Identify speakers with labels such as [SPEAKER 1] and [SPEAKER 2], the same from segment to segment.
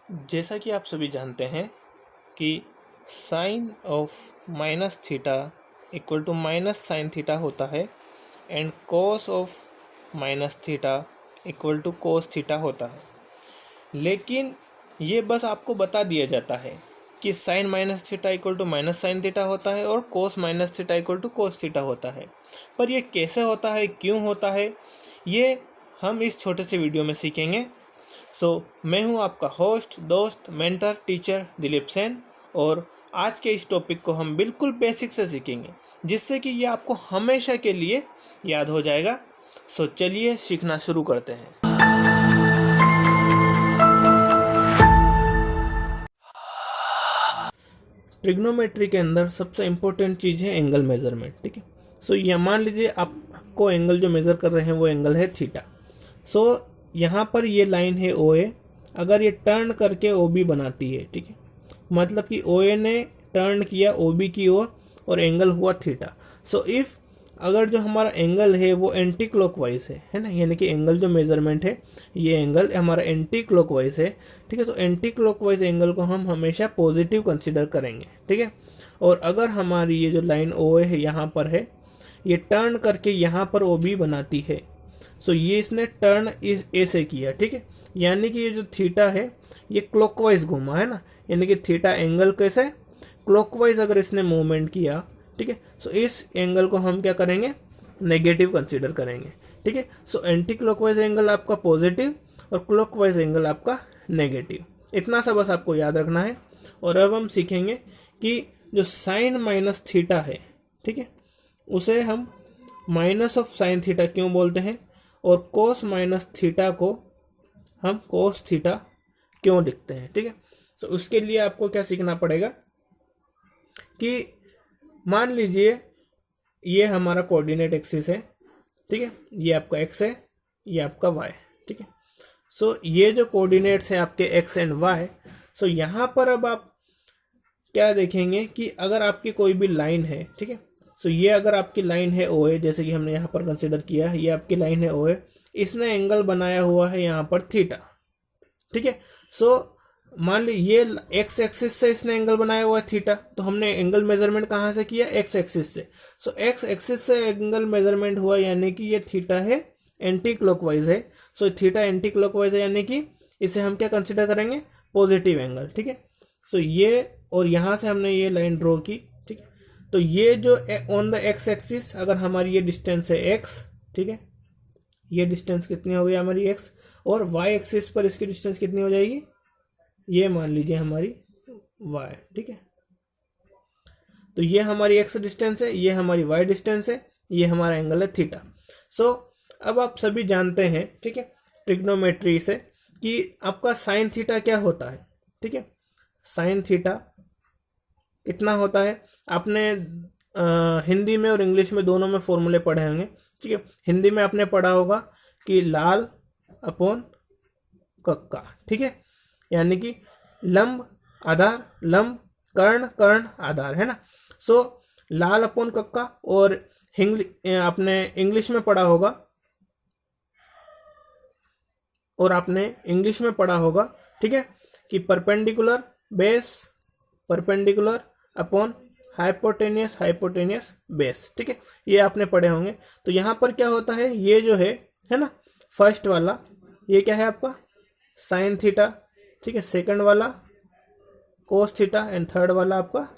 [SPEAKER 1] जैसा कि आप सभी जानते हैं कि sine of minus theta equal to minus sine theta होता है and cos of minus theta equal to cos theta होता है। लेकिन ये बस आपको बता दिया जाता है कि sine minus theta equal to minus sine theta होता है और cos minus theta equal to cos theta होता है। पर ये कैसे होता है, क्यों होता है, ये हम इस छोटे से वीडियो में सीखेंगे। मैं हूं आपका होस्ट, दोस्त, मेंटर, टीचर दिलीप सेन और आज के इस टॉपिक को हम बिल्कुल बेसिक से सीखेंगे जिससे कि ये आपको हमेशा के लिए याद हो जाएगा। चलिए सीखना शुरू करते हैं। ट्रिग्नोमेट्री के अंदर सबसे इम्पोर्टेंट चीज़ है एंगल मेजरमेंट। ठीक है, ये मान लीजिए आपको एंगल जो मेज़र कर रहे हैं वो एंगल है थीटा। यहाँ पर ये लाइन है ओ ए, अगर ये टर्न करके ओ बी बनाती है, ठीक है, मतलब कि ओ ए ने टर्न किया ओ बी की ओर और एंगल हुआ थीटा। इफ़ अगर जो हमारा एंगल है वो एंटी क्लॉकवाइज है ना, यानी कि एंगल जो मेजरमेंट है ये एंगल हमारा एंटी क्लॉकवाइज है। ठीक है, एंटी क्लॉकवाइज एंगल को हम हमेशा पॉजिटिव कंसिडर करेंगे। ठीक है, और अगर हमारी ये जो लाइन ओ ए है यहाँ पर है, ये टर्न करके यहाँ पर ओ बी बनाती है, ये इसने टर्न इस ए से किया। ठीक है, यानी कि ये जो थीटा है ये क्लॉकवाइज घूमा है ना, यानी कि थीटा एंगल कैसे क्लॉकवाइज अगर इसने मूवमेंट किया, ठीक है, इस एंगल को हम क्या करेंगे, नेगेटिव कंसीडर करेंगे। ठीक है, एंटी क्लॉकवाइज एंगल आपका पॉजिटिव और क्लॉकवाइज एंगल आपका नेगेटिव। इतना सा बस आपको याद रखना है। और अब हम सीखेंगे कि जो साइन माइनस थीटा है, ठीक है, उसे हम माइनस ऑफ साइन थीटा क्यों बोलते हैं और कोस माइनस थीटा को हम कोस थीटा क्यों लिखते हैं। ठीक है, उसके लिए आपको क्या सीखना पड़ेगा कि मान लीजिए ये हमारा कोऑर्डिनेट एक्सिस है, ठीक है, ये आपका एक्स है, ये आपका वाई। ठीक है, ये जो कोऑर्डिनेट्स हैं आपके एक्स एंड वाई, यहाँ पर अब आप क्या देखेंगे कि अगर आपकी कोई भी लाइन है, ठीक है, ये अगर आपकी लाइन है ओ ए, जैसे कि हमने यहाँ पर कंसिडर किया है, ये आपकी लाइन है ओ ए, इसने एंगल बनाया हुआ है यहाँ पर थीटा। ठीक है, मान ली ये एक्स एक्सिस से इसने एंगल बनाया हुआ है थीटा, तो हमने एंगल मेजरमेंट कहाँ से किया, एक्स एक्सिस से। एक्स एक्सिस से एंगल मेजरमेंट हुआ यानी कि ये थीटा है एंटी क्लॉकवाइज है। थीटा एंटी क्लॉकवाइज है यानी कि इसे हम क्या कंसिडर करेंगे, पॉजिटिव एंगल। ठीक है, ये और यहाँ से हमने ये लाइन ड्रॉ की। ठीक है, तो ये जो ऑन द एक्स एक्सिस अगर हमारी ये डिस्टेंस है एक्स, ठीक है, ये डिस्टेंस कितनी हो गई हमारी एक्स, और वाई एक्सिस पर इसकी डिस्टेंस कितनी हो जाएगी, ये मान लीजिए हमारी वाई। ठीक है, तो ये हमारी एक्स डिस्टेंस है, ये हमारी वाई डिस्टेंस है, ये हमारा एंगल है थीटा। अब आप सभी जानते हैं, ठीक है, ट्रिग्नोमेट्री से कि आपका साइन थीटा क्या होता है। ठीक है, साइन थीटा कितना होता है, आपने हिंदी में और इंग्लिश में दोनों में फॉर्मूले पढ़े होंगे। ठीक है, हिंदी में आपने पढ़ा होगा कि लाल अपॉन कक्का। ठीक है, यानी कि लंब आधार, लंब कर्ण, कर्ण आधार, है ना। लाल अपॉन कक्का, और आपने इंग्लिश में पढ़ा होगा, ठीक है, कि perpendicular base, perpendicular upon hypotenuse, hypotenuse base. ठीक है, ये आपने पढ़े होंगे। तो यहाँ पर क्या होता है, ये जो है ना, फर्स्ट वाला ये क्या है आपका साइन थीटा, ठीक है, सेकंड वाला कोस थीटा एंड थर्ड वाला आपका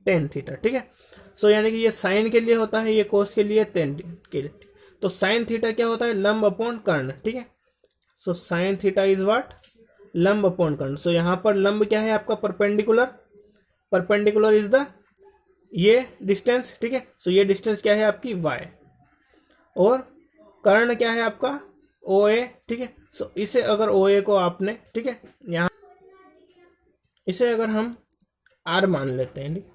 [SPEAKER 1] टेन थीटा। ठीक है, यानी कि ये साइन के लिए होता है, ये कोस के लिए, टेन के लिए। तो साइन थीटा क्या होता है, लंब अपॉन कर्ण। ठीक है, साइन थीटा इज व्हाट, लंब अपॉन कर्ण। यहाँ पर लंब क्या है आपका परपेंडिकुलर, परपेंडिकुलर इज द ये डिस्टेंस। ठीक है, ये डिस्टेंस क्या है आपकी वाई, और कर्ण क्या है आपका ओ ए। ठीक है, इसे अगर ओ ए को आपने, ठीक है, यहाँ इसे अगर हम आर मान लेते हैं, ठीक है,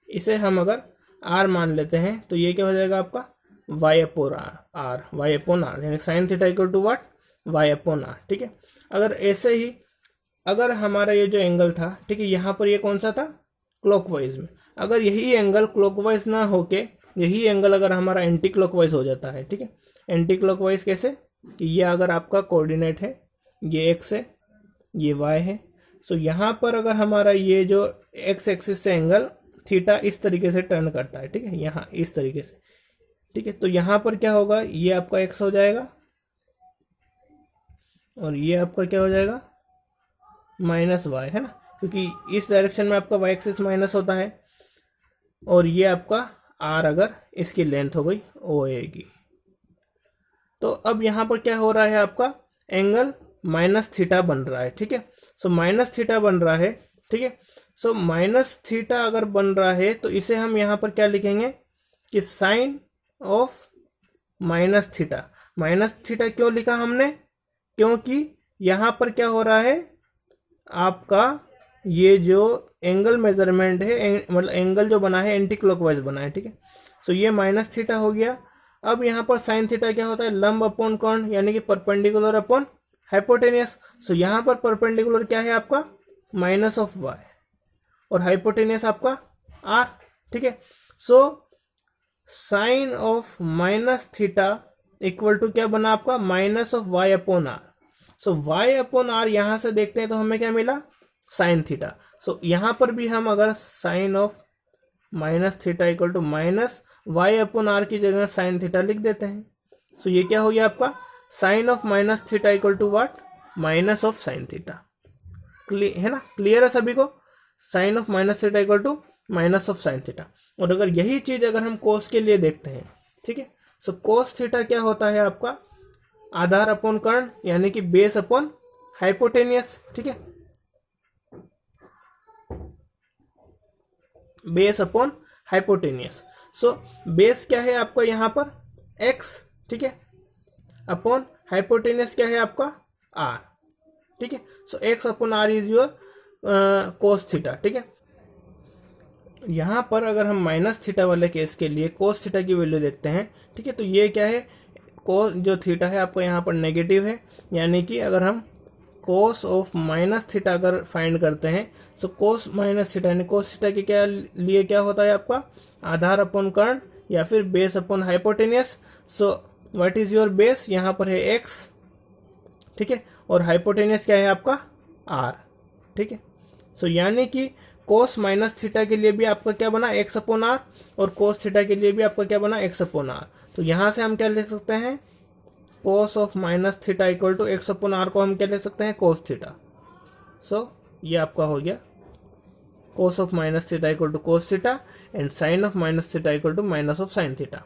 [SPEAKER 1] इसे हम अगर आर मान लेते हैं तो ये क्या हो जाएगा आपका Y upon R, Y upon R, यानी sine theta equal to what, Y upon R. ठीक है, अगर ऐसे ही अगर हमारा ये जो एंगल था, ठीक है, यहाँ पर ये कौन सा था, क्लॉकवाइज में, अगर यही एंगल क्लॉकवाइज ना होके यही एंगल अगर हमारा एंटी क्लॉकवाइज हो जाता है, ठीक है, एंटी क्लॉकवाइज कैसे, कि ये अगर आपका कोऑर्डिनेट है, ये एक्स है, ये y है। सो यहाँ पर अगर हमारा ये जो x एक्सिस से एंगल थीटा इस तरीके से टर्न करता है, ठीक है, यहाँ इस तरीके से, ठीक है, तो यहाँ पर क्या होगा, ये आपका x हो जाएगा और ये आपका क्या हो जाएगा, माइनस y, है ना, क्योंकि इस डायरेक्शन में आपका y एक्सिस माइनस होता है। और ये आपका r अगर इसकी लेंथ हो गई OA की। तो अब यहाँ पर क्या हो रहा है, आपका एंगल माइनस थीटा बन रहा है, ठीक है। सो माइनस थीटा बन रहा है, ठीक है। सो माइनस थीटा अगर बन रहा है तो इसे हम यहाँ पर क्या लिखेंगे कि sine of minus theta. Minus theta क्यों लिखा हमने, क्योंकि यहाँ पर क्या हो रहा है, आपका ये जो एंगल मेजरमेंट है, मतलब एंगल जो बना है एंटी क्लॉकवाइज बना है, ठीक है। सो ये माइनस थीटा हो गया। अब यहाँ पर साइन थीटा क्या होता है, लंब अपॉन कोण, यानी कि परपेंडिकुलर अपॉन हाइपोटेनियस। सो यहाँ पर परपेंडिकुलर क्या है आपका, माइनस ऑफ y और हाइपोटेनियस आपका r, ठीक है। So sine of minus theta equal to क्या बना आपका, minus of y upon r। So y upon r यहाँ से देखते हैं तो हमें क्या मिला, साइन थीटा। सो यहाँ पर भी हम अगर sine of minus theta equal to minus y upon r की जगह साइन थीटा लिख देते हैं। सो ये क्या हो गया आपका, sine of minus theta equal to what, minus of sine theta. है ना, क्लियर है सभी को, sine of minus theta equal to minus of sine theta. और अगर यही चीज अगर हम कोस के लिए देखते हैं, ठीक है, सो कोस थीटा क्या होता है आपका, आधार अपॉन कर्ण, यानी कि बेस अपॉन हाइपोटेनियस, ठीक है, base upon hypotenuse. So base क्या है आपका यहाँ पर x, ठीक है, अपॉन हाइपोटेनियस क्या है आपका r, ठीक है। सो x upon r is your cos theta, ठीक है। यहाँ पर अगर हम माइनस थीटा वाले केस के लिए कोस थीटा की वैल्यू देखते हैं, ठीक है, तो ये क्या है, कोस जो थीटा है आपका यहाँ पर नेगेटिव है, यानी कि अगर हम कोस ऑफ माइनस थीटा अगर फाइंड करते हैं, सो कोस माइनस थीटा यानी कोस थीटा के क्या लिए क्या होता है आपका, आधार अपॉन कर्ण या फिर base upon hypotenuse. So what is your base, यहाँ पर है x, ठीक है, और हाइपोटेनियस क्या है आपका r, ठीक है। सो यानी कि कोस माइनस थीटा के लिए भी आपका क्या बना, x अपॉन r, और कोस थीटा के लिए भी आपका क्या बना, x अपॉन r। तो यहाँ से हम क्या लिख सकते हैं, cos of minus theta equal to x upon r को हम क्या लिख सकते हैं, कोस थीटा। सो ये आपका हो गया cos of minus theta equal to cos theta and sine of minus theta equal to minus of sine theta.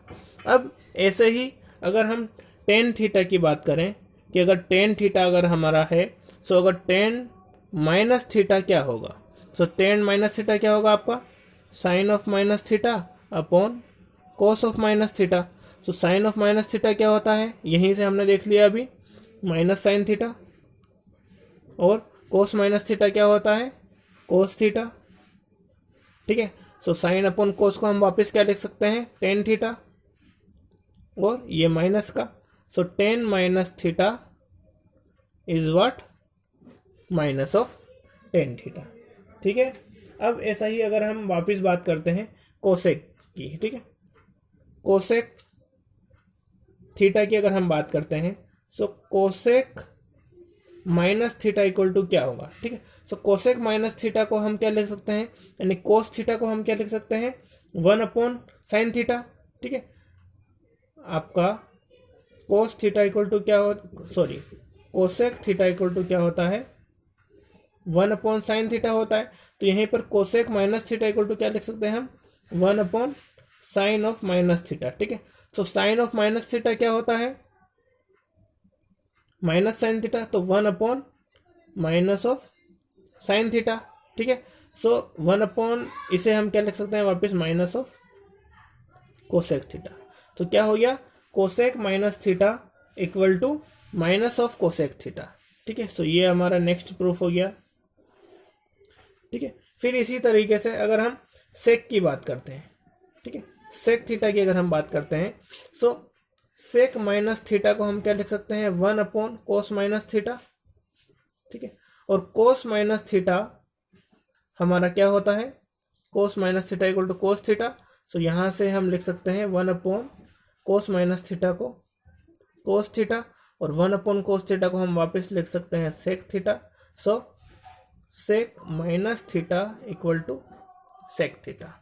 [SPEAKER 1] अब ऐसे ही अगर हम टेन थीटा की बात करें कि अगर टेन थीटा अगर हमारा है, सो अगर टेन माइनस थीटा क्या होगा, सो टेन माइनस थीटा क्या होगा आपका, sine of minus theta upon cos of minus theta. So sine of minus theta क्या होता है, यहीं से हमने देख लिया अभी, माइनस साइन थीटा, और कोस माइनस थीटा क्या होता है, कोस थीटा, ठीक है। सो साइन अपॉन कोस को हम वापस क्या लिख सकते हैं, टेन थीटा, और ये माइनस का, so tan minus theta is what, minus of tan theta, ठीक है। अब ऐसा ही अगर हम वापस बात करते हैं कोसेक की, ठीक है, कोसेक थीटा की अगर हम बात करते हैं, so cosec minus theta equal to क्या होगा, ठीक है। सो कोसेक माइनस थीटा को हम क्या लिख सकते हैं, यानी कोस थीटा को हम क्या लिख सकते हैं, वन अपॉन साइन थीटा, ठीक है। आपका कोस थीटा इक्वल टू क्या हो, sorry, cosec theta equal to क्या होता है, वन अपॉन साइन थीटा होता है। तो यहीं पर cosec minus theta equal to क्या लिख सकते हैं हम, one upon sine of minus theta, ठीक है। So sine of minus theta क्या होता है, माइनस साइन थीटा, तो one upon minus of sine theta, ठीक है। सो वन अपॉन इसे हम क्या लिख सकते हैं वापस, माइनस ऑफ कोसेक थीटा। तो क्या हो गया, cosec minus theta equal to minus of cosec theta, ठीक है। सो ये हमारा नेक्स्ट प्रूफ हो गया, ठीक है। फिर इसी तरीके से अगर हम सेक की बात करते हैं, ठीक है, सेक थीटा की अगर हम बात करते हैं, सो सेक माइनस थीटा को हम क्या लिख सकते हैं, one upon cos minus theta, ठीक है। और कोस माइनस थीटा हमारा क्या होता है, cos minus theta equal to cos theta. So यहाँ से हम लिख सकते हैं one upon cos minus theta को कोस थीटा, और वन अपॉन कोस थीटा को हम वापस लिख सकते हैं sec theta. So sec minus theta equal to sec theta.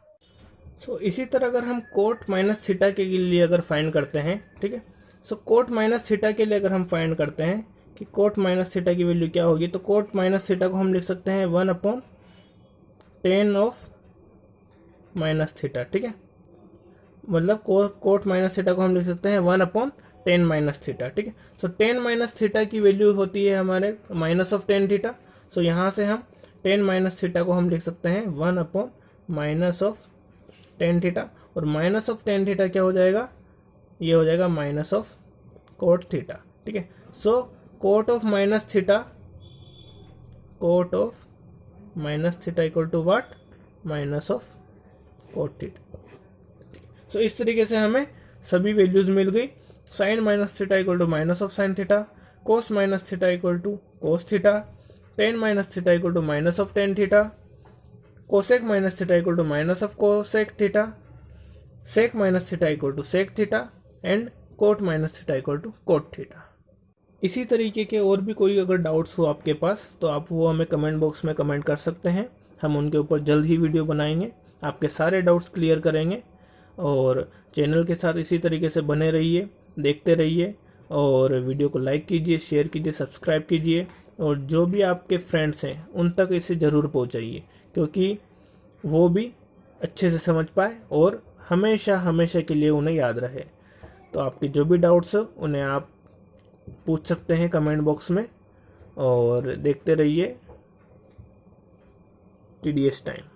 [SPEAKER 1] So इसी तरह अगर हम कोट माइनस थीटा के लिए अगर फाइंड करते हैं, ठीक है, सो कोट माइनस थीटा के लिए अगर हम फाइंड करते हैं कि कोट माइनस थीटा की वैल्यू क्या होगी, तो कोट माइनस थीटा को हम लिख सकते हैं 1/10 ऑफ माइनस थीटा, ठीक है, मतलब कोट माइनस थीटा को हम लिख सकते हैं 1/10 माइनस थीटा, ठीक है। सो 10 माइनस थीटा की वैल्यू होती है हमारे माइनस ऑफ 10 थीटा। सो यहाँ से हम 10 माइनस थीटा को हम लिख सकते हैं 1/माइनस ऑफ 10 थीटा, और माइनस ऑफ 10 थीटा क्या हो जाएगा, ये हो जाएगा माइनस ऑफ कोट थीटा, ठीक है। So cot of minus theta equal to what, minus of cot theta. So इस तरीके से हमें सभी वैल्यूज मिल गई। Sine minus theta equal to minus of sine theta, cos minus theta equal to cos theta, tan minus theta equal to minus of tan theta, cosec minus theta equal to minus of cosec theta, sec minus theta equal to sec theta, and cot minus theta equal to cot theta. इसी तरीके के और भी कोई अगर doubts हो आपके पास तो आप वो हमें कमेंट बॉक्स में कमेंट कर सकते हैं, हम उनके ऊपर जल्द ही वीडियो बनाएंगे, आपके सारे डाउट्स क्लियर करेंगे। और चैनल के साथ इसी तरीके से बने रहिए, देखते रहिए, और वीडियो को लाइक कीजिए, शेयर कीजिए, सब्सक्राइब कीजिए, और जो भी आपके फ्रेंड्स हैं उन तक इसे ज़रूर पहुंचाइए, क्योंकि वो भी अच्छे से समझ पाए और हमेशा हमेशा के लिए उन्हें याद रहे। तो आपके जो भी डाउट्स हो उन्हें आप पूछ सकते हैं कमेंट बॉक्स में, और देखते रहिए TDS टाइम।